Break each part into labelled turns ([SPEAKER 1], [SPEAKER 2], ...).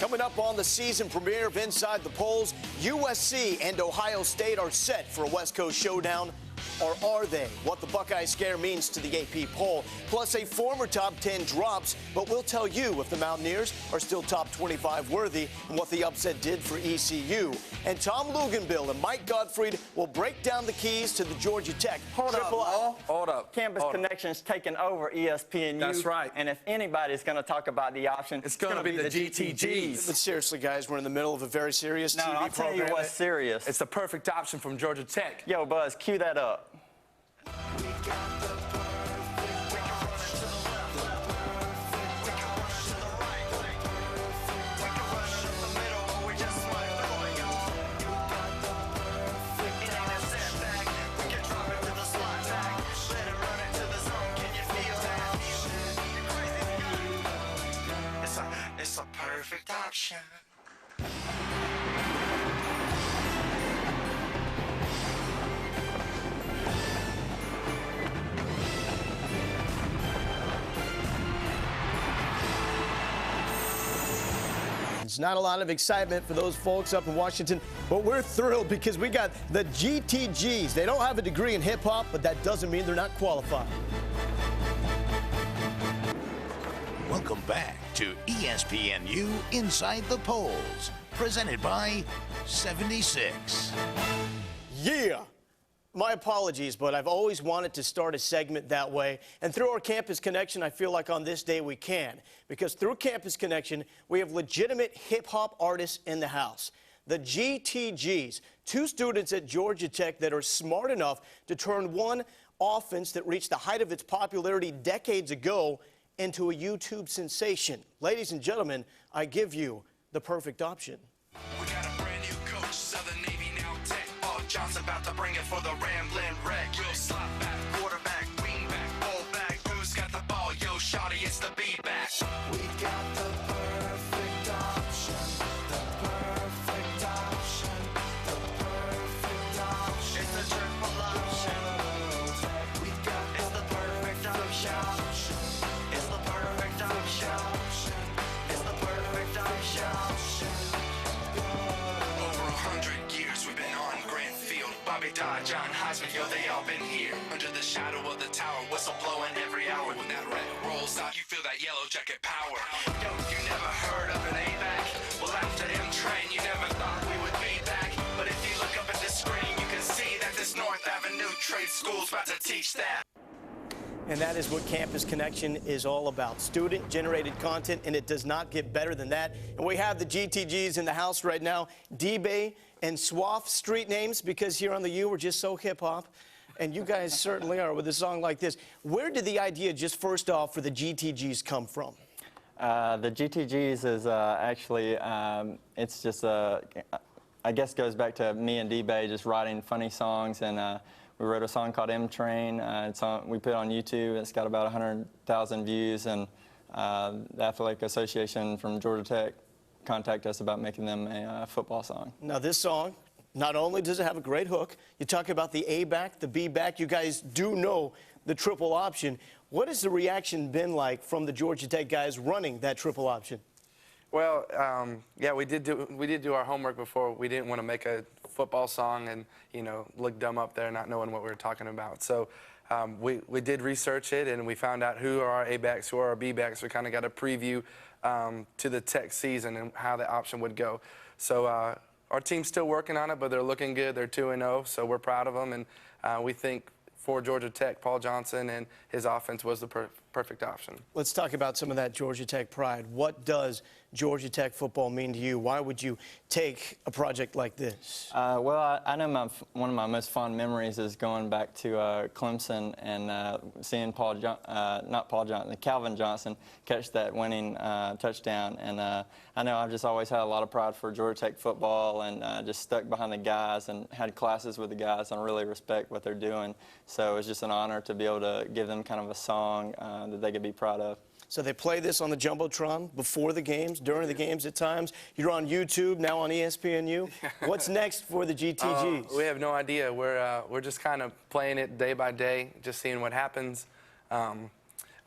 [SPEAKER 1] Coming up on the season premiere of Inside the Polls, USC and Ohio State are set for a West Coast showdown. Or are they? What the Buckeye scare means to the AP poll. Plus, a former top 10 drops, but we'll tell you if the Mountaineers are still top 25 worthy and what the upset did for ECU. And Tom Luganbill and Mike Gottfried will break down the keys to the Georgia Tech.
[SPEAKER 2] Hold up. Campus Connection's taking over ESPNU.
[SPEAKER 3] That's right.
[SPEAKER 2] And if anybody's going to talk about the option,
[SPEAKER 3] it's going to be the GTGs.
[SPEAKER 1] But seriously, guys, we're in the middle of a very serious TV
[SPEAKER 2] I'll
[SPEAKER 1] program.
[SPEAKER 2] tell you what's serious.
[SPEAKER 3] It's the perfect option from Georgia Tech.
[SPEAKER 2] Yo, Buzz, cue that up.
[SPEAKER 4] It's a perfect option.
[SPEAKER 1] It's not a lot of excitement for those folks up in Washington, but we're thrilled because we got the GTGs. They don't have a degree in hip-hop, but that doesn't mean they're not qualified.
[SPEAKER 5] Welcome back to ESPNU Inside the Polls, presented by 76.
[SPEAKER 1] Yeah! My apologies, but I've always wanted to start a segment that way. And through our Campus Connection, I feel like on this day we can. Because through Campus Connection, we have legitimate hip-hop artists in the house. The GTGs, two students at Georgia Tech that are smart enough to turn one offense that reached the height of its popularity decades ago into a YouTube sensation. Ladies and gentlemen, I give you the perfect option.
[SPEAKER 4] We got a brand new coach, Southern Navy now Tech. Paul Johnson about to bring it for the rambling wreck. Real slot back, quarterback, wing back, ball back. Who's got the ball? Yo, shawty, it's the beat-back. We got the perfect option. The perfect option. The perfect option. It's the triple option. We got it's the perfect option. It's the perfect option. It's the perfect option. Over 100 years we've been on Grant Field. Bobby Dodd, John Heisman, yo, they all been here. Under the shadow of the tower, whistle blowing every hour. When that red rolls out, you feel that yellow jacket power. Yo, you never heard of an A-back? Well, after M-Train, you never thought we would be back. But if you look up at the screen, you can see that this North Avenue trade school's about to teach that.
[SPEAKER 1] And that is what Campus Connection is all about. Student-generated content, and it does not get better than that. And we have the GTGs in the house right now, D-Bay and Swaff, street names, because here on the U, we're just so hip-hop. And you guys certainly are with a song like this. Where did the idea, just first off, for the GTGs come from?
[SPEAKER 2] The GTGs is actually, it's just, I guess goes back to me and D-Bay just writing funny songs, and we wrote a song called M-Train. We put it on YouTube. It's got about 100,000 views, and the Athletic Association from Georgia Tech contacted us about making them a football song.
[SPEAKER 1] Now, this song, not only does it have a great hook, you talk about the A-back, the B-back. You guys do know the triple option. What has the reaction been like from the Georgia Tech guys running that triple option?
[SPEAKER 6] Well, yeah, we did do our homework before. We didn't want to make a football song and, you know, look dumb up there not knowing what we were talking about. So we did research it, and we found out who are our A-backs, who are our B-backs. We kind of got a preview to the Tech season and how the option would go. So our team's still working on it, but they're looking good. They're 2-0, so we're proud of them. And we think for Georgia Tech, Paul Johnson and his offense was the perfect option.
[SPEAKER 1] Let's talk about some of that Georgia Tech pride. What does Georgia Tech football mean to you? Why would you take a project like this?
[SPEAKER 2] Well, I know one of my most fond memories is going back to Clemson and seeing Calvin Johnson catch that winning touchdown. And I know I've just always had a lot of pride for Georgia Tech football, and just stuck behind the guys and had classes with the guys and really respect what they're doing. So it's just an honor to be able to give them kind of a song that they could be proud of.
[SPEAKER 1] So they play this on the Jumbotron before the games, during the games at times. You're on YouTube, now on ESPNU. What's next for the GTGs?
[SPEAKER 6] We have no idea. We're just kind of playing it day by day, just seeing what happens. I'm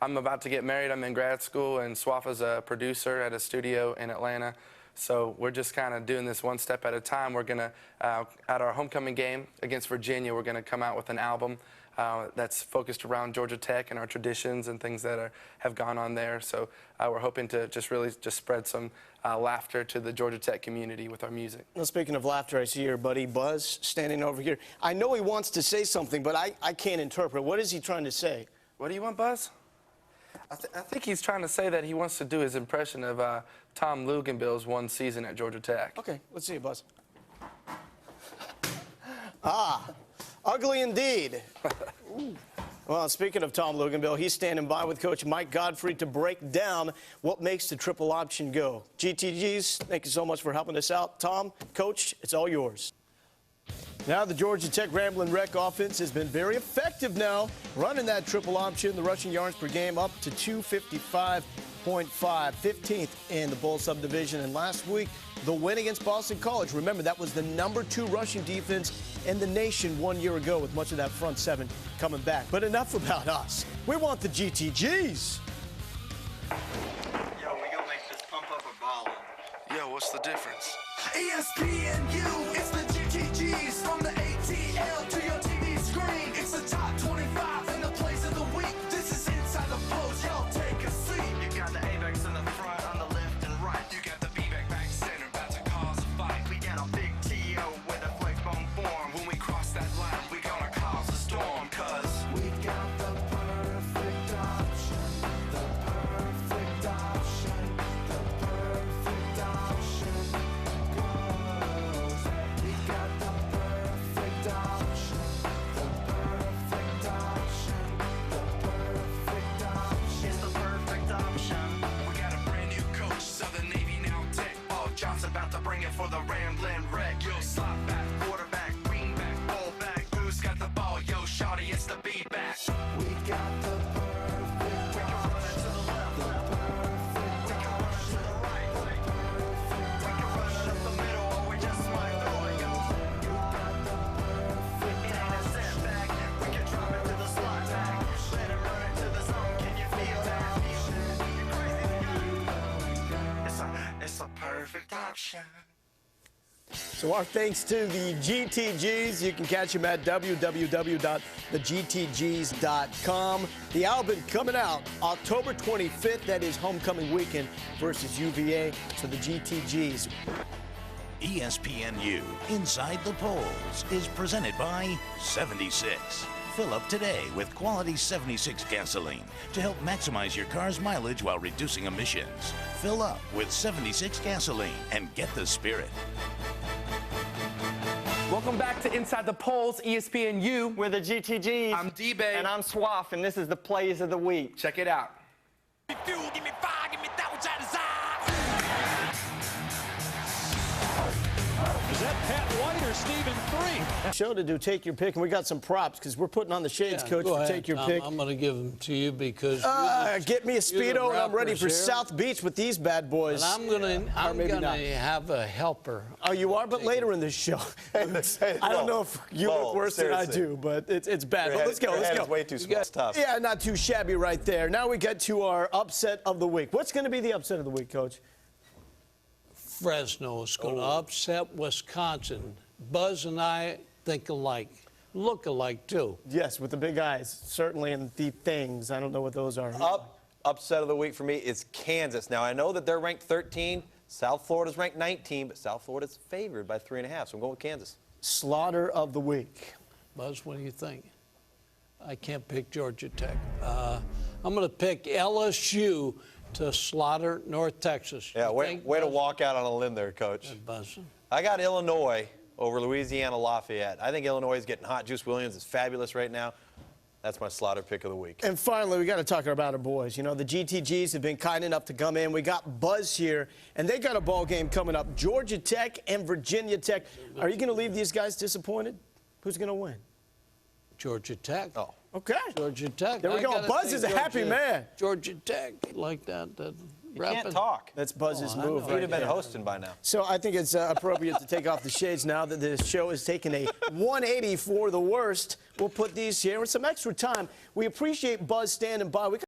[SPEAKER 6] about to get married. I'm in grad school, and Swaff is a producer at a studio in Atlanta. So we're just kind of doing this one step at a time. We're going to, at our homecoming game against Virginia, we're going to come out with an album that's focused around Georgia Tech and our traditions and things that have gone on there. So we're hoping to really spread some laughter to the Georgia Tech community with our music.
[SPEAKER 1] Well, speaking of laughter, I see your buddy Buzz standing over here. I know he wants to say something, but I can't interpret. What is he trying to say?
[SPEAKER 6] What do you want, Buzz? I think he's trying to say that he wants to do his impression of Tom Luganbill's one season at Georgia Tech.
[SPEAKER 1] Okay, let's see it, Buzz. Ugly indeed. Well, speaking of Tom Luganbill, he's standing by with Coach Mike Godfrey to break down what makes the triple option go. GTGs, thank you so much for helping us out. Tom, Coach, it's all yours. Now the Georgia Tech Ramblin' Wreck offense has been very effective now, running that triple option. The rushing yards per game up to 255.5, 15th in the Bowl subdivision. And last week, the win against Boston College. Remember, that was the #2 rushing defense in the nation 1 year ago, with much of that front seven coming back. But enough about us. We want the GTGs.
[SPEAKER 7] Yo, we gonna make this pump up a ballin'.
[SPEAKER 6] Yo, what's the difference?
[SPEAKER 4] ESPNU, it's the GTGs. From the ATL to your TV screen, it's the top 25 and the plays of the week. This is Inside the Post, y'all take a seat.
[SPEAKER 7] You got the A-backs in the front, on the left and right.
[SPEAKER 4] You got the B-back back center, about to cause a fight.
[SPEAKER 7] We got a big T.O. with a flex bone form.
[SPEAKER 4] When we cross that line, we gonna cause a storm, cause we got the perfect option. The perfect option. The perfect option. Goes. We got the perfect option. The perfect option. The perfect option.
[SPEAKER 7] It's the perfect option.
[SPEAKER 4] We got a brand new coach, Southern Navy now Tech.
[SPEAKER 7] Paul Johnson about to bring it for the Ramblin' Wreck.
[SPEAKER 4] Yo, slot back, quarterback, wingback, fullback. Who's got the ball? Yo, shawty, it's the beatback. We got the perfect.
[SPEAKER 7] We can run it to the left, left. We can run it to the right, right. We can run it up the middle, or we just might throw it, yo. It ain't a setback. We can drop it to the slot back. Let it run it to the zone. Can you feel that? You crazy? It's a perfect option.
[SPEAKER 1] So our thanks to the GTGs. You can catch them at www.thegtgs.com. The album coming out October 25th. That is homecoming weekend versus UVA. So the GTGs.
[SPEAKER 5] ESPNU Inside the Polls is presented by 76. Fill up today with quality 76 gasoline to help maximize your car's mileage while reducing emissions. Fill up with 76 gasoline and get the spirit.
[SPEAKER 3] Welcome back to Inside the Polls, ESPNU.
[SPEAKER 2] We're the GTGs.
[SPEAKER 3] I'm D-Bay.
[SPEAKER 2] And I'm Swaff, and this is the plays of the week.
[SPEAKER 3] Check it out.
[SPEAKER 4] Fuel, give me fire, give me that which I desire.
[SPEAKER 8] Is that Pat White or Stephen 3?
[SPEAKER 1] Show to do Take Your Pick, and we got some props because we're putting on the shades, Coach,
[SPEAKER 8] Go
[SPEAKER 1] for
[SPEAKER 8] ahead,
[SPEAKER 1] Take Your
[SPEAKER 8] Tom.
[SPEAKER 1] Pick.
[SPEAKER 8] I'm going to give them to you because
[SPEAKER 1] Get me a Speedo, and I'm ready for
[SPEAKER 8] rappers here.
[SPEAKER 1] South Beach with these bad boys.
[SPEAKER 8] and I'm going
[SPEAKER 1] maybe
[SPEAKER 8] to
[SPEAKER 1] not.
[SPEAKER 8] have a helper.
[SPEAKER 1] Oh, you are, but later in this show. I don't know if you look worse than I do, but it's bad. But let's go. Let's go.
[SPEAKER 9] Way too small. It's tough.
[SPEAKER 1] Yeah, not too shabby right there. Now we get to our upset of the week. What's going to be the upset of the week, Coach?
[SPEAKER 8] Fresno is going to upset Wisconsin. Buzz and I think alike, look alike too.
[SPEAKER 1] Yes, with the big eyes, certainly, and the things. I don't know what those are.
[SPEAKER 9] Upset of the week for me is Kansas. Now, I know that they're ranked 13. South Florida's ranked 19, but South Florida's favored by 3.5, so I'm going with Kansas.
[SPEAKER 1] Slaughter of the week.
[SPEAKER 8] Buzz, what do you think? I can't pick Georgia Tech. I'm going to pick LSU to slaughter North Texas.
[SPEAKER 9] Yeah,
[SPEAKER 8] You
[SPEAKER 9] way
[SPEAKER 8] think,
[SPEAKER 9] to
[SPEAKER 8] Buzz?
[SPEAKER 9] walk out on a limb there, Coach.
[SPEAKER 8] Buzz.
[SPEAKER 9] I got Illinois over Louisiana Lafayette. I think Illinois is getting hot. Juice Williams is fabulous right now. That's my slaughter pick of the week.
[SPEAKER 1] And finally, we got to talk about our boys. You know, the GTGs have been kind enough to come in. We got Buzz here, and they got a ball game coming up. Georgia Tech and Virginia Tech. Are you going to leave these guys disappointed? Who's going to win?
[SPEAKER 8] Georgia Tech.
[SPEAKER 9] Oh.
[SPEAKER 1] Okay.
[SPEAKER 8] Georgia Tech.
[SPEAKER 1] There we
[SPEAKER 8] I
[SPEAKER 1] go.
[SPEAKER 8] gotta
[SPEAKER 1] Buzz
[SPEAKER 8] think
[SPEAKER 1] is a happy man.
[SPEAKER 8] Georgia Tech, like that.
[SPEAKER 9] You can't talk.
[SPEAKER 1] That's Buzz's
[SPEAKER 8] Oh, I
[SPEAKER 1] move
[SPEAKER 8] know.
[SPEAKER 1] right
[SPEAKER 9] You'd have been
[SPEAKER 1] there.
[SPEAKER 9] hosting by now.
[SPEAKER 1] So I think it's appropriate to take off the shades now that the show has taken a 180 for the worst. We'll put these here with some extra time. We appreciate Buzz standing by.